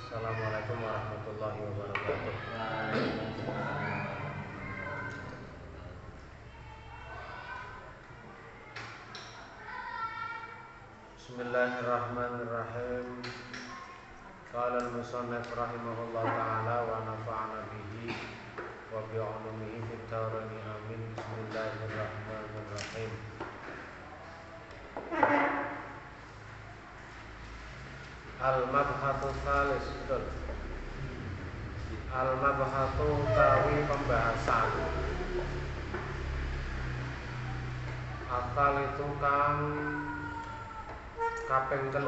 Assalamualaikum warahmatullahi wabarakatuh. Bismillahirrahmanirrahim. Qala al-musannif rahimahullah ta'ala wa nafa'ana bihi wa bi'ulumihi fid dharain amin. Bismillahirrahmanirrahim. Al-mabhatu tsalis, betul. Al-mabhatu tawi pembahasan. Asal itu kang kaping 3.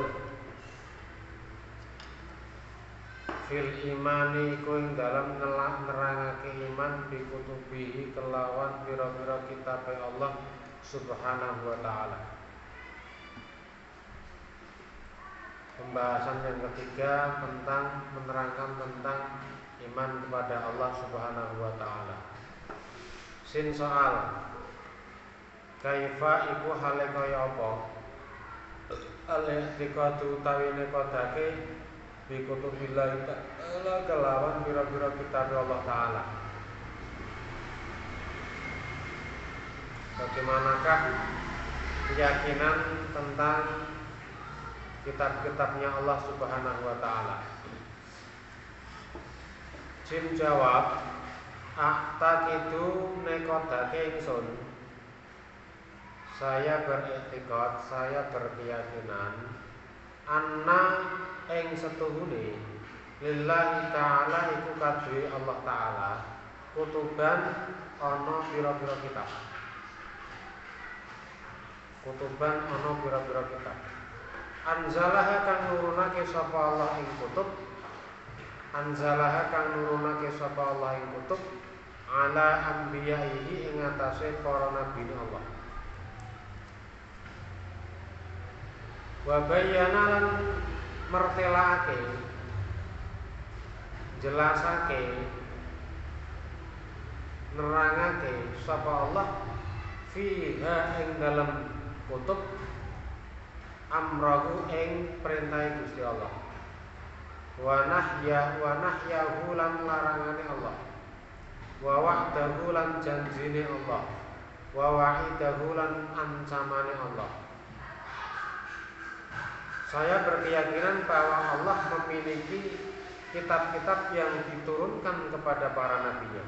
Fil imani ku ing dalam nerangake iman bi kutubihi kelawan pira-pira kitab Allah Subhanahu wa taala. Pembahasan yang ketiga tentang menerangkan tentang iman kepada Allah Subhanahu wa taala. Sin soal kaifa iku hale kaya apa? Al-i'tiqadu tawine kodake bi kutubillah ta'ala kelawan pira-pira kitab Allah taala. Bagaimanakah keyakinan tentang kitab-kitabnya Allah Subhanahu wa taala? Jim jawab, "A'taqidu nekodake ingsun." Saya beriktikad, saya berkeyakinan anna ing setuhune lillahi ta'ala iku kadhe Allah taala kutuban ana pira-pira kitab. Kutuban ana pira-pira kitab. Anzalaha kang nurunake sapa Allah ing kutub. Anzalaha kang nurunake sapa Allah ing kutub ala anbiya'ihi ing atase para nabi Allah. Wa bayyana lan mertelake jelasake nerangake sapa Allah fiha ing dalam kutub amrahu ing perintah Gusti Allah wa nahyahu lan larangane Allah wa wa'dahu lan janjine Allah wa wa'idahu lan ancamane Allah. Saya berkeyakinan bahwa Allah memiliki kitab-kitab yang diturunkan kepada para nabinya.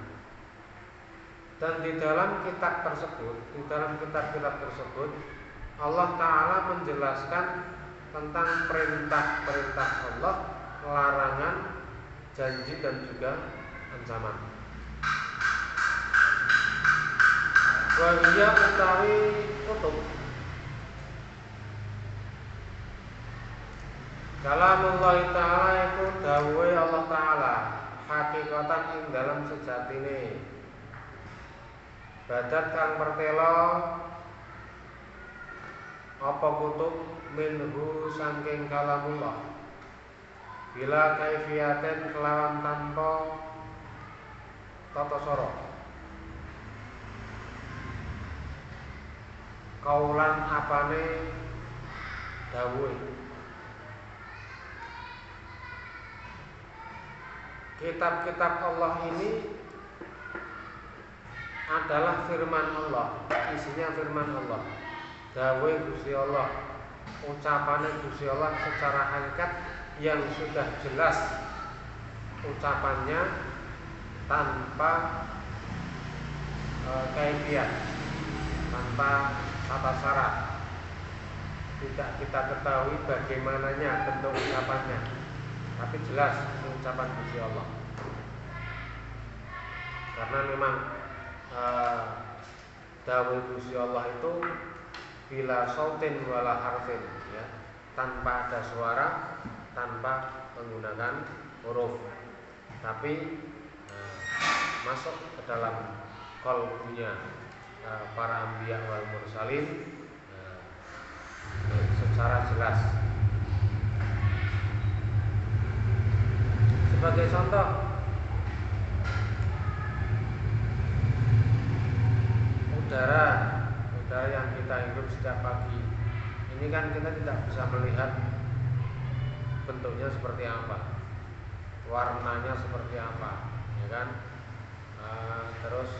Dan di dalam kitab-kitab tersebut, Allah Ta'ala menjelaskan tentang perintah-perintah Allah, larangan, janji dan juga ancaman. Wa hiya utawi kutub Kalamullah Ta'ala itu dawuhe Allah Ta'ala hakikatan ing dalam sejatine badat kang pertelo apa kutub minhu saking kalamullah bila kaifiaten kelawan tanpa tata cara kaulan apane dawuhe. Kitab-kitab Allah ini adalah firman Allah, isinya firman Allah. Dawuh Gusti Allah, ucapannya Gusti Allah secara hakikat yang sudah jelas ucapannya tanpa kaifiat, tanpa tata syarat. Tidak kita ketahui bagaimananya bentuk ucapannya, tapi jelas ucapan Gusti Allah. Karena memang dawuh Gusti Allah itu bila sautin wala harfin, ya, tanpa ada suara, tanpa menggunakan huruf, tapi masuk ke dalam qalbunya para anbiya wal mursalin secara jelas. Sebagai contoh, udara yang kita hirup setiap pagi, ini kan kita tidak bisa melihat bentuknya seperti apa. warnanya seperti apa, ya kan? Terus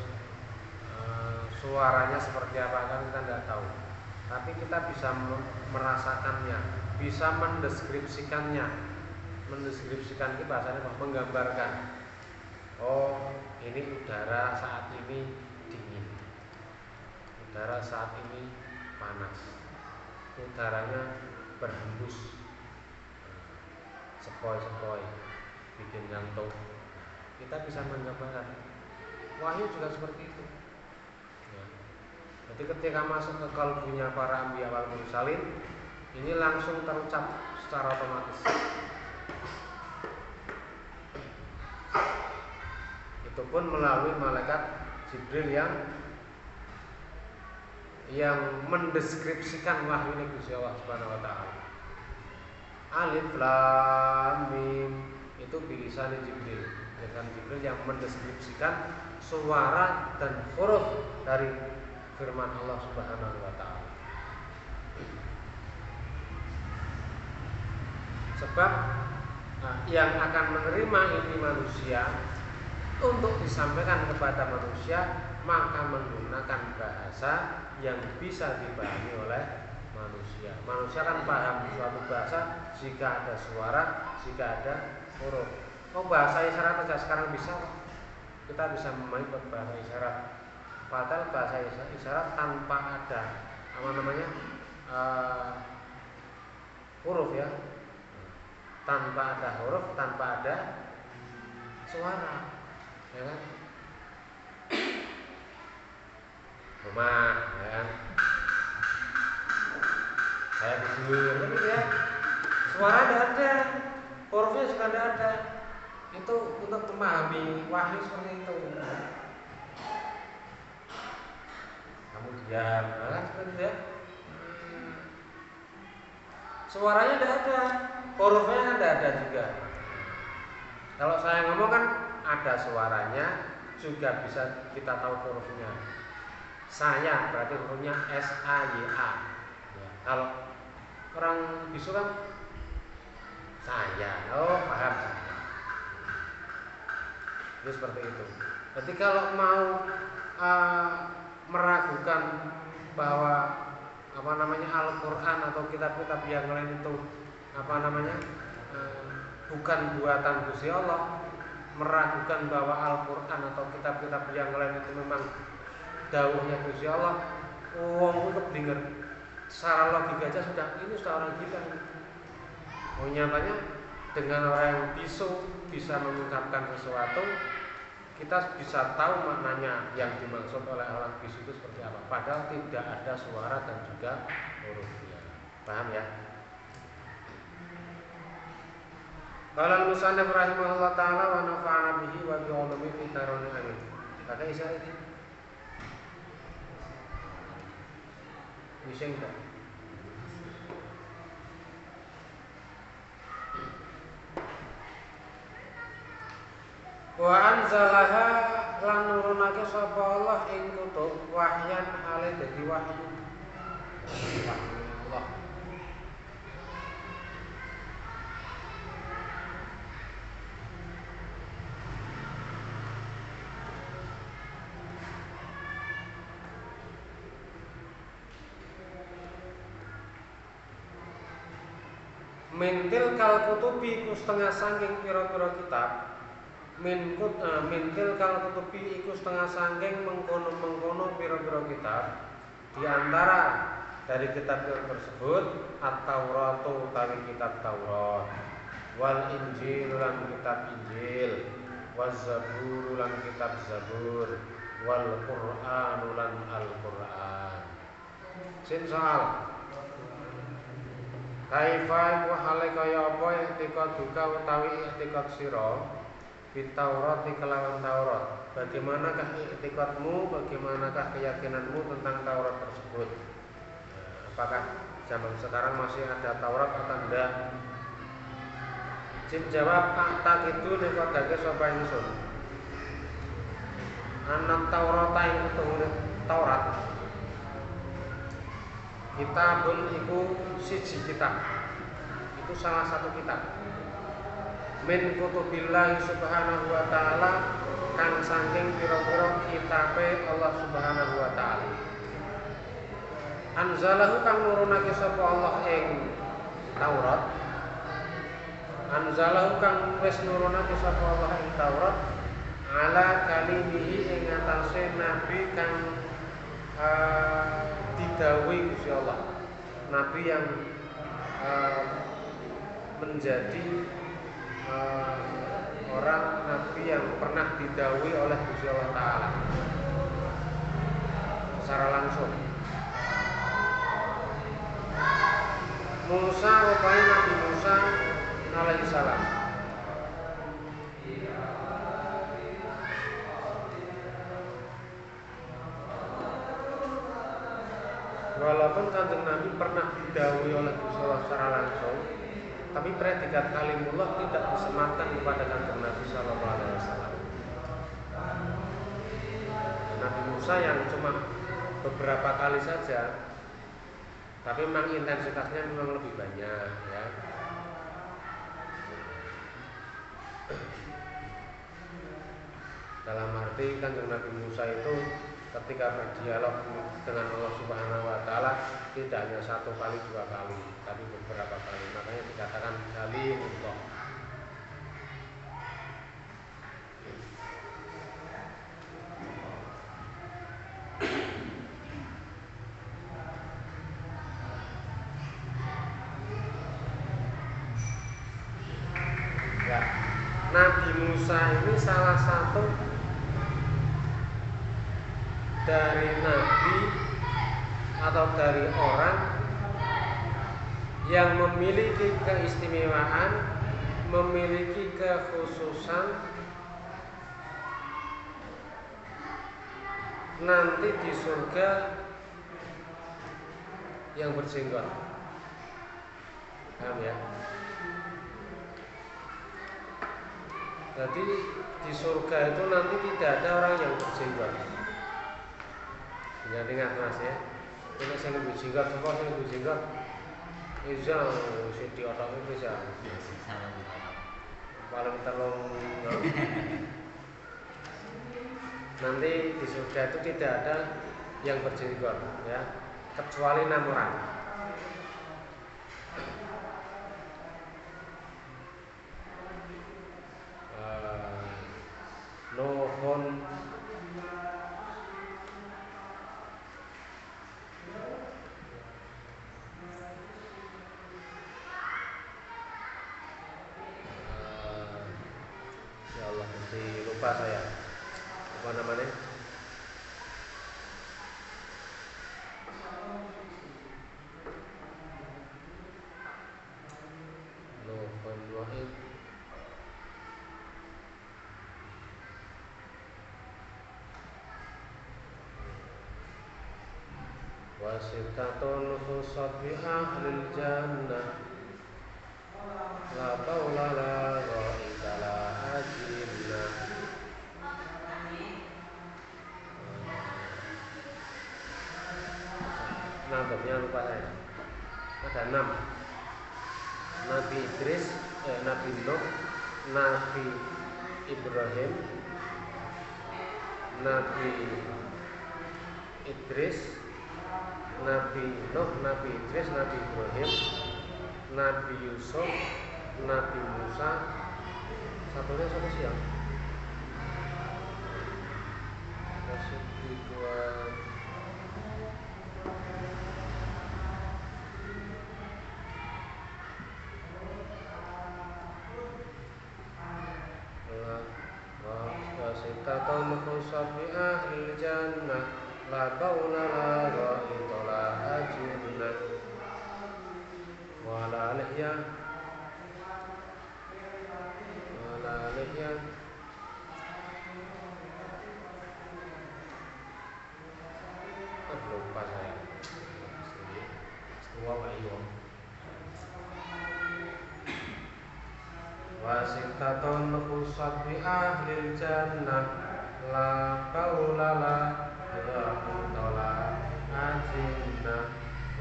suaranya seperti apa kan kita tidak tahu. Tapi kita bisa merasakannya, bisa mendeskripsikannya. Mendeskripsikan itu bahasanya apa? Menggambarkan. Oh, ini udara saat ini dingin. Udara saat ini panas. Udaranya berhembus sepoi-sepoi, bikin ngantuk. Kita bisa menggambarkan. Wahyu juga seperti itu. Ya. Jadi ketika masuk ke kalbunya para anbiya wal mursalin, ini langsung terucap secara otomatis. Itu pun melalui malaikat Jibril yang mendeskripsikan wahyu ini Gusti Allah Subhanahu wa taala. Alif Lam Mim itu bilisan Jibril, dengan Jibril yang mendeskripsikan suara dan huruf dari firman Allah Subhanahu wa taala. Sebab yang akan menerima ini manusia untuk disampaikan kepada manusia, maka menggunakan bahasa yang bisa dipahami oleh manusia. Manusia kan paham suatu bahasa jika ada suara, jika ada huruf. Oh, bahasa isyarat saja sekarang bisa. Kita bisa memahami bahasa isyarat. Padahal bahasa isyarat tanpa ada huruf ya. Tanpa ada huruf, tanpa ada suara, ya kan? Rumah, ya kan? Kayak tidur, gitu ya. Suara tidak ada, hurufnya juga tidak ada. Itu untuk memahami wahyu seperti itu. Kamu diam, kan seperti itu ya. Suaranya tidak ada, hurufnya kan tidak ada juga. Kalau saya ngomong kan ada suaranya, juga bisa kita tahu hurufnya. Saya berarti hurufnya S-A-Y-A. Ya, kalau orang bisu kan saya, oh paham saya. Jadi seperti itu. Jadi kalau mau meragukan bahwa Al-Quran atau kitab-kitab yang lain itu bukan buatan Gusti Allah, meragukan bahwa Al-Quran atau kitab-kitab yang lain itu memang dawuhnya Gusti Allah, wong itu keblinger. Secara logika aja ini sudah orang gila. Nyatanya dengan orang yang bisu bisa mengucapkan sesuatu, kita bisa tahu maknanya yang dimaksud oleh orang bisu itu seperti apa. Padahal tidak ada suara dan juga hurufnya. Paham ya? Qala al-musannif rahimahullah ta'ala wa nafa'ana bihi wa bi ulumi fi darul amin. Kata isyarat ini. Bisa enggak? Wa anzalaha lan nurunake sapa Allah ing kutub wahyan hale dadi wahyu. Allah. Mintil kal kutubi ku setengah saking pira-pira kitab. Mintil kal kutubi iku setengah saking mengkono-mengkono pira-pira kitab. Di antara dari kitab tersebut At-Taurat utawi kitab Taurat, wal Injil lan kitab Injil, wal Zabur lan kitab Zabur, wal Qur'an lan Al-Qur'an. Sin soal kaifa wa hale kaya apa etika duka utawi etika sira bitaurat kelawan Taurat. Bagaimanakah etikatmu, bagaimanakah keyakinanmu tentang Taurat tersebut? Apakah zaman sekarang masih ada Taurat atau tidak? Jim jawab tak itu nekodake sapa ingsun. Anak Taurat ing Taurat. Kitabun iku siji kitab. Itu salah satu kitab. min kutubillahi subhanahu wa ta'ala kang saking pira-pira kitabe Allah subhanahu wa ta'ala. Anzalahu kang nurunake sapa Allah ing Taurat. Anzalahu kang wis nurunake sapa Allah ing Taurat ala kalimihi ing atase nabi kang didhawuhi Gusti Allah. Nabi yang menjadi orang nabi yang pernah didhawuhi oleh Gusti Allah Ta'ala secara langsung. Musa rupanya Nabi Musa alaihissalam. Walaupun Kanjeng Nabi pernah didhawuhi oleh Gusti Allah secara langsung, tapi predikat kalimullah tidak disematkan kepada Kanjeng Nabi sallallahu alaihi wasallam. Nabi Musa yang cuma beberapa kali saja, tapi memang intensitasnya memang lebih banyak, ya. Dalam arti Kanjeng Nabi Musa itu ketika berdialog dengan Allah Subhanahu wa Ta'ala tidak hanya satu kali, dua kali, tapi beberapa kali. Makanya dikatakan kalimullah. Ya, Nabi Musa ini salah satu dari nabi atau dari orang yang memiliki keistimewaan, memiliki kekhususan nanti di surga yang berjenggot. Paham ya? Jadi di surga itu nanti tidak ada orang yang berjenggot. Jangan ingat mas ya. Ini saya lebih jenggot, semua saya lebih jenggot. Izal, si di otak itu bisa. Paling terlalu. Nanti di surga itu tidak ada yang berjenggot, ya, kecuali 6 orang. Nuhun, ya Allah, nanti lupa saya. Apa namanya? Nuhun Wahid. Wasitatun khusat bi ahlil jannah la taula la ghaita la ajinna. Namanya lupa saya. Ada 6. Nabi Idris, Nabi Nuh, Nabi Ibrahim, Nabi Idris, Nabi Nuh, Nabi Idris, Nabi Ibrahim, Nabi Yusuf, Nabi Musa. Satunya siapa sih ya? Masih dua. Wasitatun khusat bi ahlil jannah la bauna la ghaita la ajinna wala lihya lupa saya. Wasitatun khusat bi ahlil jannah la qaula la ghaita la ajinna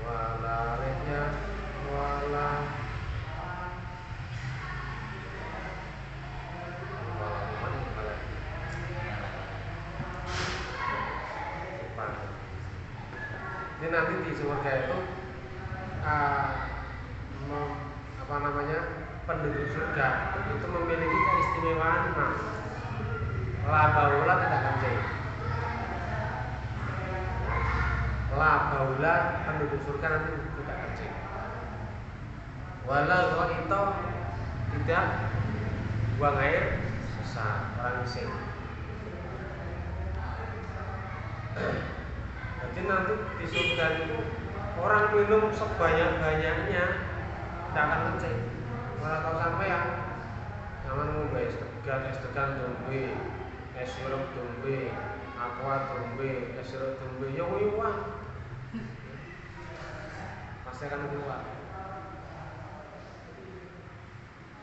wala lihya wala Jadi nanti di surga itu penduduk surga itu memiliki keistimewaan la baula tidak kencing. La baula penduduk surga nanti tidak kencing. Wala ghaito tidak buang air sesat, orang ising. Jadi nanti di surga itu orang minum sebanyak-banyaknya tidak akan kencing. Kalau tahu sampai ya, jangan ngombe es degan dombe, es sirup dombe, aqua dombe, es sirup dombe, ya uyuan. Pasti akan keluar.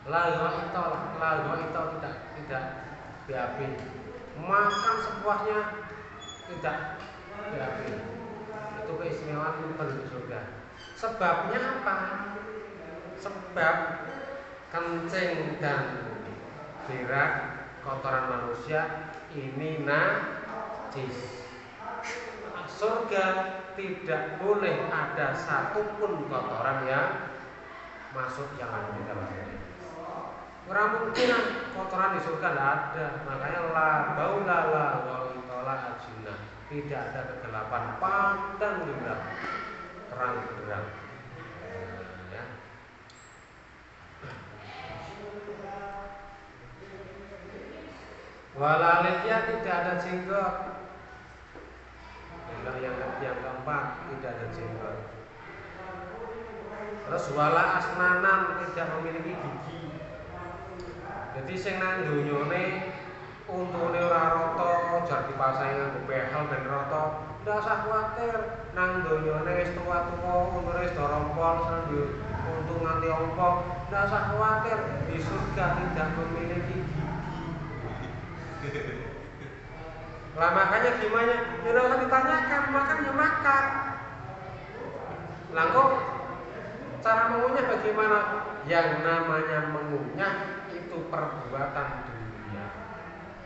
Lalu itu tidak BAB. Makan sepuasnya tidak BAB. Itu keistimewaan penduduk surga. Sebabnya apa? Sebab kencing dan berak kotoran manusia ini najis. Surga tidak boleh ada satupun kotoran yang masuk yang ada di dalamnya. Orang mungkin kotoran di surga tidak ada, makanya la baula la wa'itola ajina, tidak ada kegelapan, pandang benderang, terang benderang. Ya. Walalidya tidak ada jenggot. Yang keempat tidak ada jenggot. Terus wala asnanan tidak memiliki gigi. Jadi sing nang donyane untune ora rata, jar dipasangi nganggo behel ben rata, ndak usah kuwatir. Nang donyane wis tuwa-tuwa, umure wis dorompol, sambil untung nganti ompong, ndak usah kuwatir. Di surga tidak memiliki gigi. Lah makanya gimana? Ya ora usah ditanyakan, makan ya makan. Lah kok cara mengunyah bagaimana? Yang namanya mengunyah itu perbuatan dunia.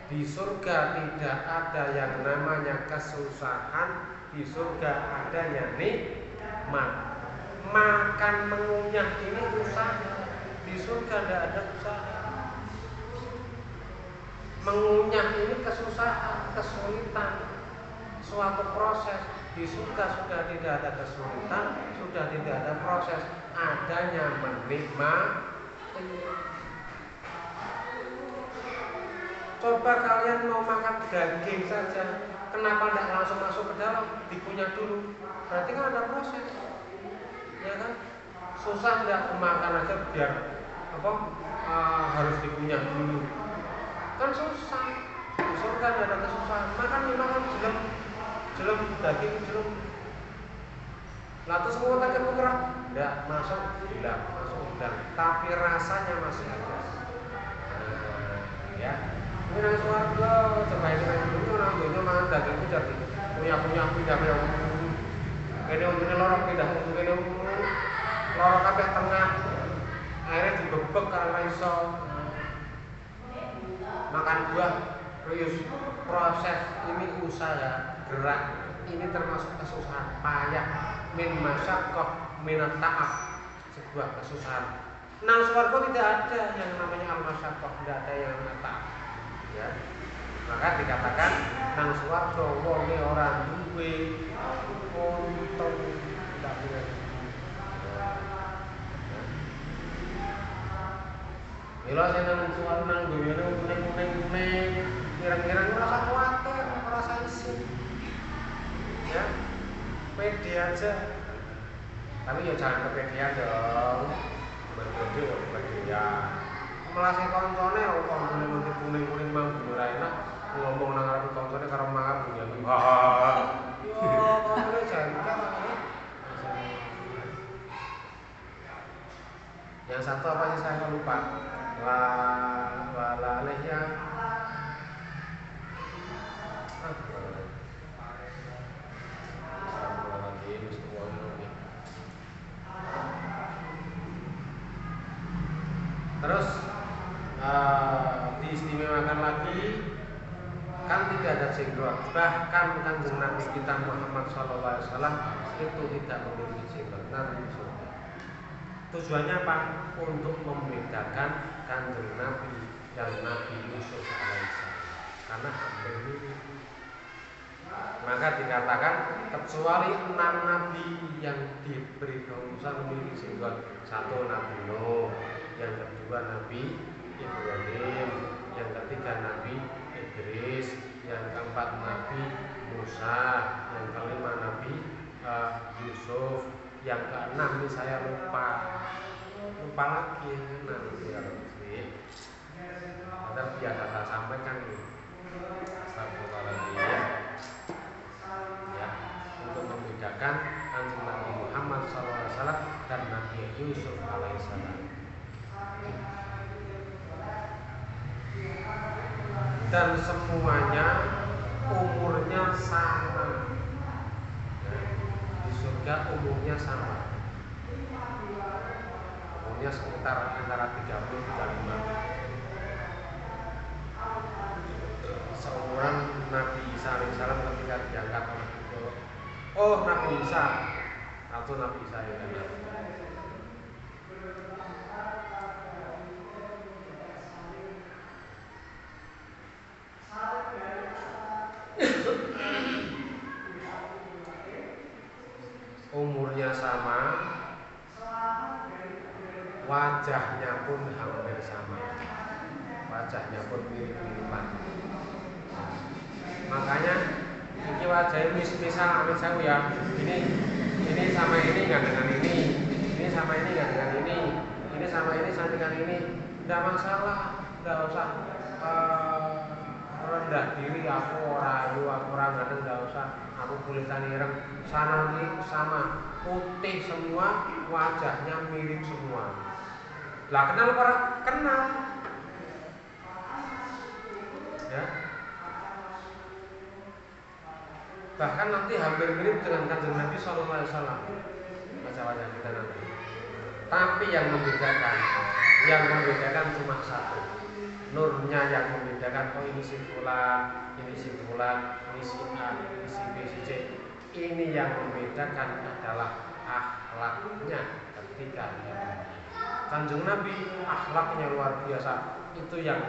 Di surga tidak ada yang namanya kesusahan. Di surga adanya nikmat. Makan mengunyah ini usaha. Di surga tidak ada usaha. Mengunyah ini kesusahan, kesulitan, suatu proses. Di surga sudah tidak ada kesulitan, sudah tidak ada proses, adanya menikmati. Coba kalian mau makan daging saja, kenapa tidak langsung masuk ke dalam, dikunyah dulu? Berarti kan ada proses, ya kan? Susah tidak makan aja biar harus dikunyah dulu? Kan susah. Di surga tidak ada kesusahan. Makan jelem daging jelem. Lalu semua tadi bergerak, tidak masuk hilang, tapi rasanya masih ada. Ya. Ini nang swarga, coba ini nang dunia orang dunia makan daging itu jadi punya pindah yang kene untune lorong pindah kene lorong kabeh tengah. Akhirnya dibebek karena iso. Makan buah, rius proses ini usaha gerak, ini termasuk kesusahan payah min masyaqqah min ta'ab, sebuah kesusahan. Nang swarga tidak ada yang namanya al-masyaqqah, tidak ada yang ta'ab. Ya. Maka dikatakan nang swarga wonge ora duwe untung tidak punya. Mila sing nang suwarga nang dunyane kuning-kuning, kira-kira ora usah kuwatir, ora usah isin. Ya. Pede aja. Tapi ya jangan kepedean dong. Bergede kok kepedean. Melase koncone kok koncone nanti kuning-kuning mang ora enak, ngomong nang arep koncone karo mangan bunyi. Yo, koncone jangkar. Yang satu apa sih saya lupa. Walalihya terus diistimewakan lagi kan tidak ada jenggot. Bahkan Kanjeng Nabi kita Muhammad SAW itu tidak memiliki jenggot. Nabi surga. Tujuannya apa? Untuk membedakan Kanjeng Nabi dan Nabi Yusuf alaihissalam. Karena hampir mirip. Maka dikatakan kecuali 6 nabi yang diberi kehususan memiliki jenggot. 1 Nabi Nuh, yang kedua Nabi Ibrahim, yang ketiga Nabi Idris, yang keempat Nabi Musa, yang kelima Nabi Yusuf, yang keenam ini saya lupa lagi nanti kalau ada biasa saya sampaikan ini. Astagfirullahaladzim. Ya, untuk membedakan Kanjeng Nabi Muhammad SAW dan Nabi Yusuf alaihissalam. Dan semuanya umurnya sama. Ya, di surga umurnya sama. Umurnya sekitar antara 30-35. Seumuran Nabi Isa alaihissalam ketika diangkat oleh itu. Oh, Nabi Isa atau Nabi Isa ya kan. Umurnya sama, wajahnya pun hampir sama, wajahnya pun mirip-miripan. Makanya ini wajahnya misal ya, ini sama ini nggak dengan ini sama ini nggak dengan ini sama ini sama dengan ini, nggak masalah, nggak usah rendah diri, aku orang ganteng, nggak usah, aku kulitan ireng, sana ini sama, putih semua, wajahnya mirip semua. Lah kenal para kenal, ya. Bahkan nanti hampir mirip dengan Kanjeng Nabi SAW wajah-wajah kita nanti. Tapi yang membedakan cuma satu. Nurnya yang membedakan, oh ini si fulan, ini si fulan, ini si A, ini si B, si C. Ini yang membedakan adalah akhlaknya ketika dia dunia. Kanjeng Nabi akhlaknya luar biasa. Itu yang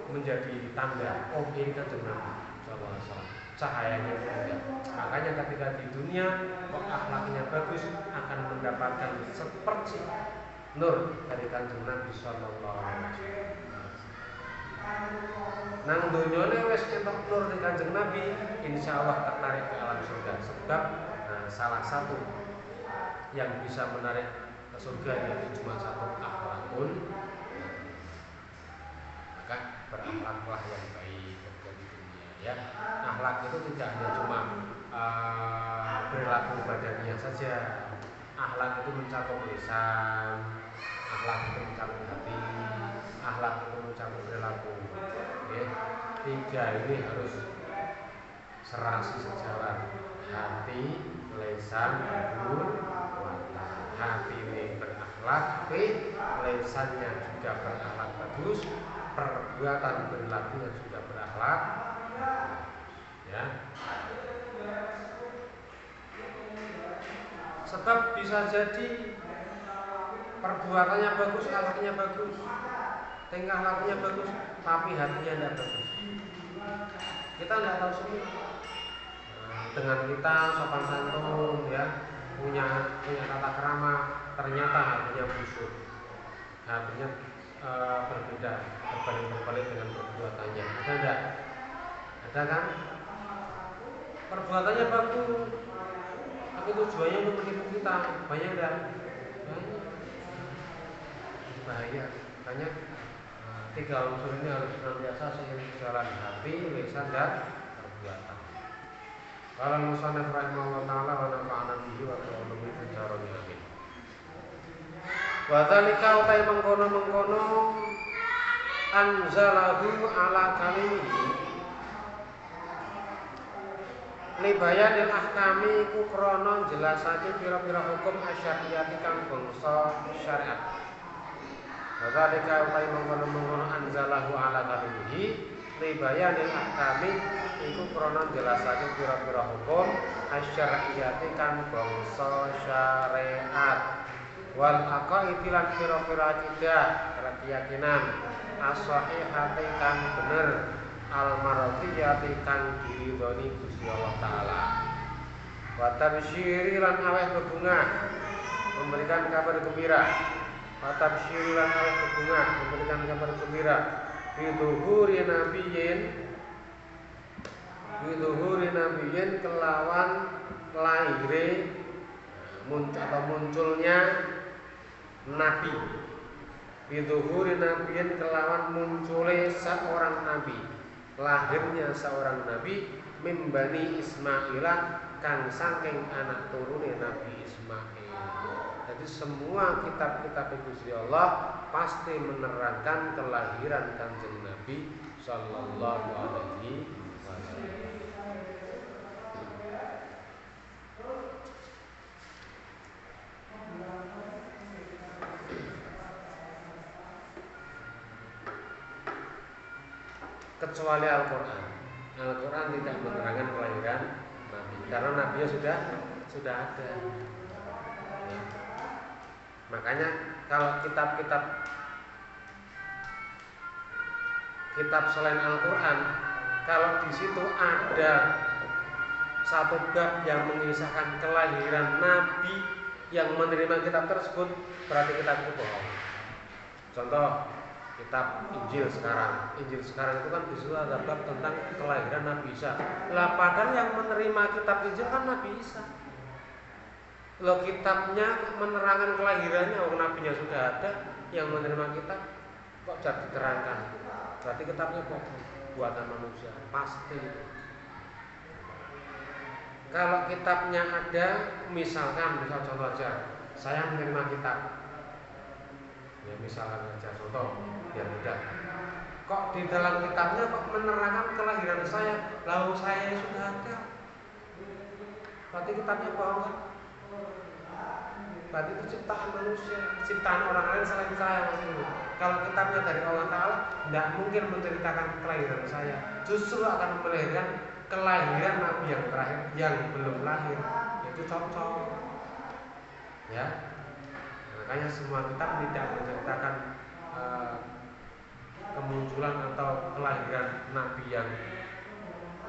menjadi tanda, oh ini Kanjeng Nabi SAW. Cahayanya mulia. Makanya ketika di dunia kok akhlaknya bagus, akan mendapatkan seperti nur dari Kanjeng Nabi sallallahu alaihi wasallam. Nang dunyane wis ketok nur dari Kanjeng Nabi, insyaallah tertarik ke alam surga. Sebab salah satu yang bisa menarik ke surga yaitu cuma satu, akhlakun. Maka berakhlaklah yang baik di dunia, ya. Akhlak itu tidak hanya cuma perilaku badannya saja. Akhlak itu mencakup lisan, akhlak itu mencakup hati, akhlak itu mencakup perilaku. Ya. 3 ini harus serasi sejalan. Hati, lisan, perbuatan. Hati ini berakhlak, lisannya juga berakhlak bagus, perbuatan perilakunya juga berakhlak. Ya. Sebab bisa jadi perbuatannya bagus, akhlaknya bagus, tingkah lakunya bagus, tapi hatinya tidak bagus. Kita tidak tahu semua. Dengan kita sopan santun, ya, punya tata krama, ternyata hatinya busuk, hatinya berbeda, berbalik dengan perbuatannya. Ada enggak? Ada kan? Perbuatannya bagus, tapi tujuannya untuk menipu kita. Banyak enggak? Banyak. Bahaya. Makanya 3 unsur ini harus senantiasa seiring jalan, hati, lisan, dan perbuatan. Qala musannif rahimahullah ta'ala wa nafa'ana bihi wa bi'ulumihi fid dharain amin. Wa dzalika utai mengkono anzalahu ala kalimihi libayanil ahkami ku krana jelasake pira-pira hukum asyariyati kang bangsa syariat. Wa dzalika utai mengkono anzalahu ala kalimihi libayanil ahkami iku krana jelasake pira-pira hukum asyariyati kang bangsa syariat wal aqaidi lan pira-pira akidah keyakinan as-sahihati kang bener al marthiyati kang diridhoni Gusti Allah taala wa tabsyiri lan aweh berbunga memberikan kabar gembira wa tabsyiri lan aweh berbunga memberikan kabar gembira biduhuri nabiyyin kelawan lahire atau munculnya nabi biduhuri nabiyyin kelawan munculnya seorang nabi lahirnya seorang nabi mimbani Ismaila kang saking anak turune Nabi Ismail. Jadi semua kitab-kitab Gusti Allah pasti menerangkan kelahiran Kanjeng Nabi sallallahu alaihi wasallam. Kecuali Al-Quran. Al-Quran tidak menerangkan kelahiran Nabi karena Nabi sudah ada. Ya. Makanya kalau kitab selain Al-Quran, kalau di situ ada satu bab yang mengisahkan kelahiran Nabi yang menerima kitab tersebut, berarti kitab itu bohong. Contoh kitab Injil sekarang itu kan disitu ada bab tentang kelahiran Nabi Isa. Lah padahal yang menerima kitab Injil kan Nabi Isa. Lo kitabnya menerangkan kelahirannya, orang nabinya sudah ada, yang menerima kitab kok jadi diterangkan. Berarti kitabnya bohong, buatan manusia, pasti. Kalau kitabnya ada, misal contoh aja, saya menerima kitab. Ya misalkan aja contoh biar mudah. Kok di dalam kitabnya kok menerangkan kelahiran saya, lalu saya sudah ada. Berarti kitabnya bohong kan? Berarti itu ciptaan manusia, ciptaan orang lain selain saya maksudnya. Kalau kitabnya dari Allah Ta'ala, tidak mungkin menceritakan kelahiran saya. Justru akan melahirkan kelahiran Nabi yang terakhir yang belum lahir, yaitu cocok. Ya. Makanya semua kitab tidak menceritakan kemunculan atau kelahiran Nabi yang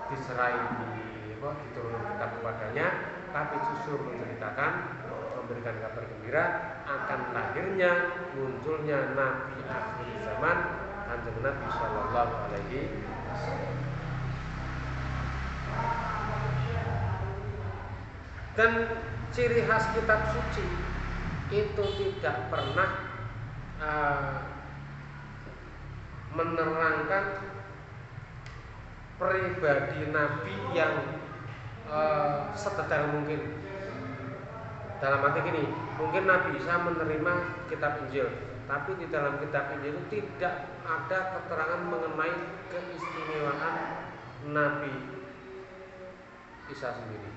diserai diturunkan kitab kepadanya, tapi justru memberikan kabar gembira akan lahirnya munculnya Nabi akhir zaman Kanjeng Nabi Sallallahu Alaihi Wasallam. Dan ciri khas kitab suci itu tidak pernah menerangkan pribadi Nabi yang sedetail mungkin. Dalam arti gini, mungkin Nabi Isa menerima kitab Injil, tapi di dalam kitab Injil itu tidak ada keterangan mengenai keistimewaan Nabi Isa sendiri.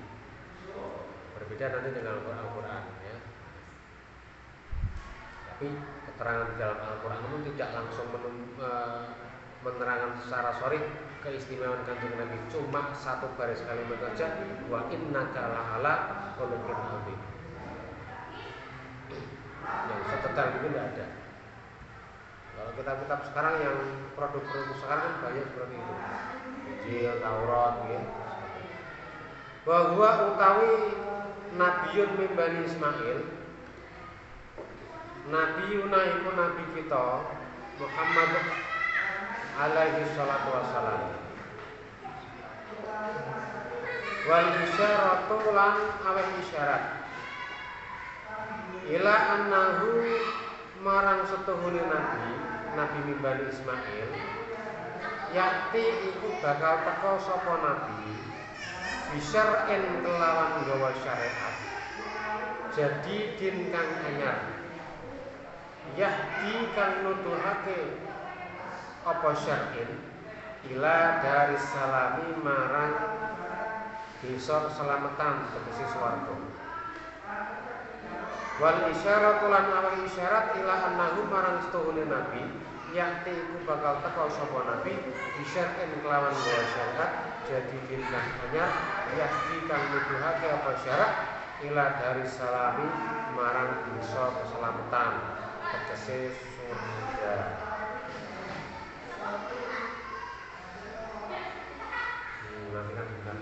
Berbeda nanti dengan Al-Quran ya. Tapi keterangan di dalam Al-Quran itu tidak langsung menerangkan secara sharih keistimewaan Kanjeng Nabi, cuma satu baris kalimat saja, wa innaka la'ala khuluqin azim. Yang sedetail itu tidak ada. Kalau kitab-kitab sekarang yang produk-produk sekarang kan banyak seperti itu, Injil, Taurat, gitu. Bahwa utawi Nabiun min Bani Ismail, Nabiuna iku Nabi kita Muhammad alaihi salatu wassalam. Wal isyaratu lan aweh isyarat ila annahu marang setuhune Nabi min Bani Ismail, yakti iku bakal teko sapa Nabi bisyar'in kelawan gawa syariat, jadi din kang anyar, yahdi kang nuduhake apa syar'in ila dari salami marang desa selamatan tegese swarga, Wal isyaratu lan awal isyarat ila annahu marang setuhune nabi yakti iku bakal teko sapa nabi bisyar'in kelawan gawa syariat jadi dinah anyar yakti kang nuduhake apa syarat ila dari salami marang bisa keselamatan tegese surga. Nanti kan